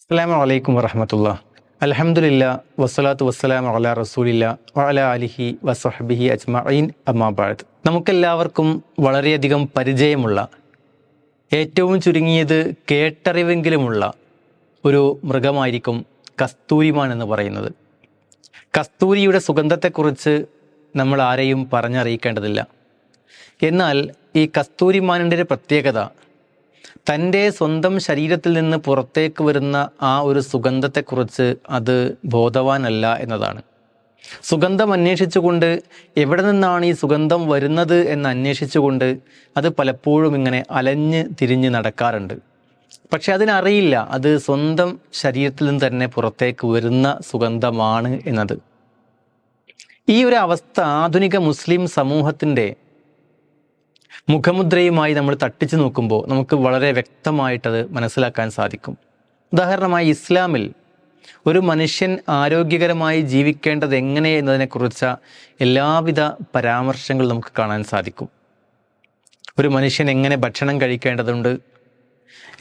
അസ്സലാമു അലൈക്കും വറഹ്മത്തുള്ളാഹി. അൽഹംദുലില്ലാ വസ്സലാത്തു വസ്സലാമു അലാ റസൂലില്ലാ വഅലാ ആലിഹി വസ്വഹ്ബിഹി അജ്മഈൻ അമ്മാ ബഅദ്. നമുക്കെല്ലാവർക്കും വളരെയധികം പരിചയമുള്ള, ഏറ്റവും ചുരുങ്ങിയത് കേട്ടറിവെങ്കിലുമുള്ള ഒരു മൃഗമായിരിക്കും കസ്തൂരിമാൻ എന്ന് പറയുന്നത്. കസ്തൂരിയുടെ സുഗന്ധത്തെക്കുറിച്ച് നമ്മൾ ആരെയും പറഞ്ഞറിയിക്കേണ്ടതില്ല. എന്നാൽ ഈ കസ്തൂരിമാനിൻ്റെ ഒരു പ്രത്യേകത, തൻ്റെ സ്വന്തം ശരീരത്തിൽ നിന്ന് പുറത്തേക്ക് വരുന്ന ആ ഒരു സുഗന്ധത്തെക്കുറിച്ച് അത് ബോധവാനല്ല എന്നതാണ്. സുഗന്ധം അന്വേഷിച്ചുകൊണ്ട്, എവിടെ നിന്നാണ് ഈ സുഗന്ധം വരുന്നത് എന്ന് അന്വേഷിച്ചുകൊണ്ട് അത് പലപ്പോഴും ഇങ്ങനെ അലഞ്ഞ് തിരിഞ്ഞ് നടക്കാറുണ്ട്. പക്ഷെ അതിനറിയില്ല അത് സ്വന്തം ശരീരത്തിൽ നിന്ന് തന്നെ പുറത്തേക്ക് വരുന്ന സുഗന്ധമാണ് എന്നത്. ഈ ഒരു അവസ്ഥ ആധുനിക മുസ്ലിം സമൂഹത്തിൻ്റെ മുഖമുദ്രയുമായി നമ്മൾ തട്ടിച്ചു നോക്കുമ്പോൾ നമുക്ക് വളരെ വ്യക്തമായിട്ടത് മനസ്സിലാക്കാൻ സാധിക്കും. ഉദാഹരണമായി, ഇസ്ലാമിൽ ഒരു മനുഷ്യൻ ആരോഗ്യകരമായി ജീവിക്കേണ്ടത് എങ്ങനെ എന്നതിനെക്കുറിച്ച എല്ലാവിധ പരാമർശങ്ങളും നമുക്ക് കാണാൻ സാധിക്കും. ഒരു മനുഷ്യൻ എങ്ങനെ ഭക്ഷണം കഴിക്കേണ്ടതുണ്ട്,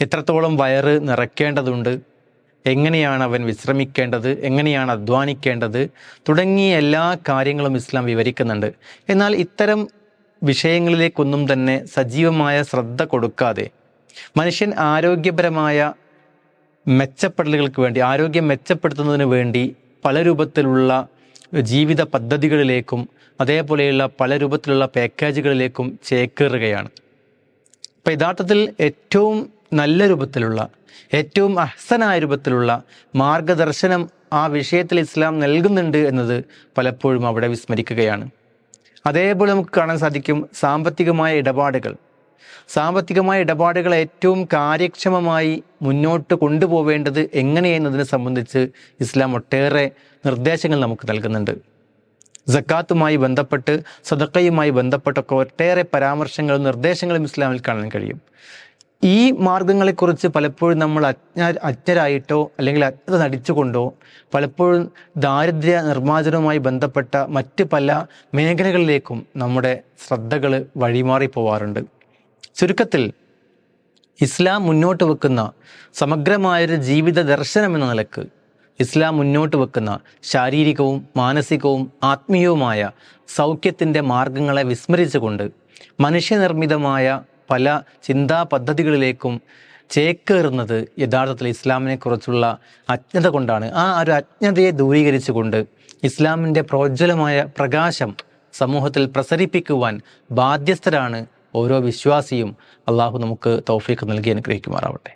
എത്രത്തോളം വയറ് നിറയ്ക്കേണ്ടതുണ്ട്, എങ്ങനെയാണ് അവൻ വിശ്രമിക്കേണ്ടത്, എങ്ങനെയാണ് അധ്വാനിക്കേണ്ടത് തുടങ്ങിയ എല്ലാ കാര്യങ്ങളും ഇസ്ലാം വിവരിക്കുന്നുണ്ട്. എന്നാൽ ഇത്തരം വിഷയങ്ങളിലേക്കൊന്നും തന്നെ സജീവമായ ശ്രദ്ധ കൊടുക്കാതെ മനുഷ്യൻ ആരോഗ്യപരമായ മെച്ചപ്പെടലുകൾക്ക് വേണ്ടി, ആരോഗ്യം മെച്ചപ്പെടുത്തുന്നതിന് വേണ്ടി പല രൂപത്തിലുള്ള ജീവിത പദ്ധതികളിലേക്കും അതേപോലെയുള്ള പല രൂപത്തിലുള്ള പാക്കേജുകളിലേക്കും ചേക്കേറുകയാണ്. അപ്പം യഥാർത്ഥത്തിൽ ഏറ്റവും നല്ല രൂപത്തിലുള്ള, ഏറ്റവും അഹ്സനായ രൂപത്തിലുള്ള മാർഗദർശനം ആ വിഷയത്തിൽ ഇസ്ലാം നൽകുന്നുണ്ട് എന്നത് പലപ്പോഴും അവിടെ വിസ്മരിക്കുകയാണ്. അതേപോലെ നമുക്ക് കാണാൻ സാധിക്കും സാമ്പത്തികമായ ഇടപാടുകൾ ഏറ്റവും കാര്യക്ഷമമായി മുന്നോട്ട് കൊണ്ടുപോവേണ്ടത് എങ്ങനെയെന്നതിനെ സംബന്ധിച്ച് ഇസ്ലാം ഒട്ടേറെ നിർദ്ദേശങ്ങൾ നമുക്ക് നൽകുന്നുണ്ട്. സക്കാത്തുമായി ബന്ധപ്പെട്ട്, സദഖയുമായി ബന്ധപ്പെട്ടൊക്കെ ഒട്ടേറെ പരാമർശങ്ങളും നിർദ്ദേശങ്ങളും ഇസ്ലാമിൽ കാണാൻ കഴിയും. ഈ മാർഗങ്ങളെക്കുറിച്ച് പലപ്പോഴും നമ്മൾ അജ്ഞരായിട്ടോ അല്ലെങ്കിൽ അജ്ഞത നടിച്ചുകൊണ്ടോ പലപ്പോഴും ദാരിദ്ര്യ നിർമ്മാർജ്ജനവുമായി ബന്ധപ്പെട്ട മറ്റ് പല മേഖലകളിലേക്കും നമ്മുടെ ശ്രദ്ധകൾ വഴിമാറിപ്പോവാറുണ്ട്. ചുരുക്കത്തിൽ, ഇസ്ലാം മുന്നോട്ട് വെക്കുന്ന സമഗ്രമായൊരു ജീവിത ദർശനം എന്ന നിലക്ക് ഇസ്ലാം മുന്നോട്ട് വെക്കുന്ന ശാരീരികവും മാനസികവും ആത്മീയവുമായ സൗഖ്യത്തിൻ്റെ മാർഗങ്ങളെ വിസ്മരിച്ചുകൊണ്ട് മനുഷ്യനിർമ്മിതമായ പല ചിന്താ പദ്ധതികളിലേക്കും ചേക്കേറുന്നത് യഥാർത്ഥത്തിൽ ഇസ്ലാമിനെക്കുറിച്ചുള്ള അജ്ഞത കൊണ്ടാണ്. ആ ഒരു അജ്ഞതയെ ദൂരീകരിച്ചുകൊണ്ട് ഇസ്ലാമിൻ്റെ പ്രോജ്വലമായ പ്രകാശം സമൂഹത്തിൽ പ്രസരിപ്പിക്കുവാൻ ബാധ്യസ്ഥരാണ് ഓരോ വിശ്വാസിയും. അള്ളാഹു നമുക്ക് തൗഫീഖ് നൽകി അനുഗ്രഹിക്കുമാറാവട്ടെ.